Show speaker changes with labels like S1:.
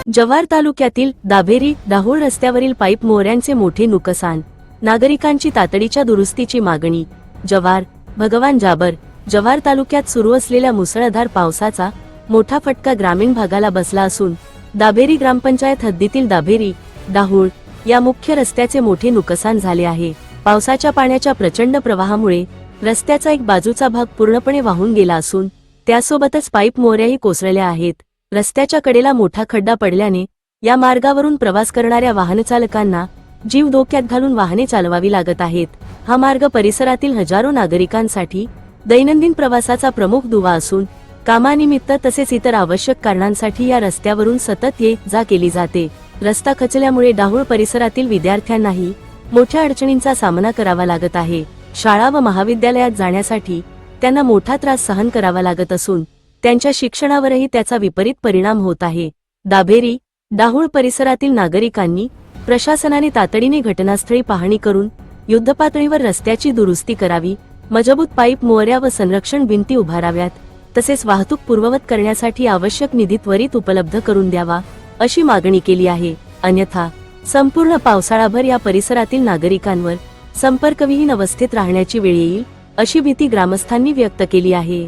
S1: जव्हार तालुक्यातील दाभेरी दाहोळ रस्त्यावरील पाईप मोऱ्यांचे मोठे नुकसान, नागरिकांची तातडीच्या दुरुस्तीची मागणी। जव्हार भगवान जाबर जव्हार तालुक्यात सुरू असलेल्या मुसळधार पावसाचा मोठा फटका ग्रामीण भागाला बसला असून दाभेरी ग्रामपंचायत हद्दीतील दाभेरी दाहोळ या मुख्य रस्त्याचे मोठे नुकसान झाले आहे। पावसाच्या पाण्याच्या प्रचंड प्रवाहामुळे रस्त्याचा एक बाजूचा भाग पूर्णपणे वाहून गेला असून त्यासोबतच पाईप मोऱ्याही कोसळल्या आहेत। रस्त्याच्या कडेला मोठा खड्डा पडल्याने या मार्गावरून प्रवास करणाऱ्या वाहनचालकांना जीव धोक्यात घालून वाहने चालवावी लागत आहेत। हा मार्ग परिसरातील हजारो नागरिकांसाठी दैनंदिन प्रवासाचा प्रमुख दुवा असून कामानिमित्त तसेच इतर आवश्यक कारणांसाठी या रस्त्यावरून सतत ये जा केली जाते। रस्ता खचल्यामुळे दाहोळ परिसरातील विद्यार्थ्यांनाही मोठ्या अडचणींचा सामना करावा लागत आहे। शाळा व महाविद्यालयात जाण्यासाठी त्यांना मोठा त्रास सहन करावा लागत असून त्यांच्या शिक्षणावरही त्याचा विपरीत परिणाम होत आहे। दाभेरी दाहोळ परिसरातील नागरिकांनी प्रशासनाने तातडीने घटनास्थळी पाहणी करून युद्धपातळीवर रस्त्याची दुरुस्ती करावी, मजबूत पाईप मोऱ्या व संरक्षण भिंती उभाराव्यात, तसेच वाहतूक पूर्ववत करण्यासाठी आवश्यक निधी त्वरित उपलब्ध करून द्यावा अशी मागणी केली आहे। अन्यथा संपूर्ण पावसाळाभर या परिसरातील नागरिकांवर संपर्कविहीन अवस्थेत राहण्याची वेळ येईल अशी भीती ग्रामस्थांनी व्यक्त केली आहे।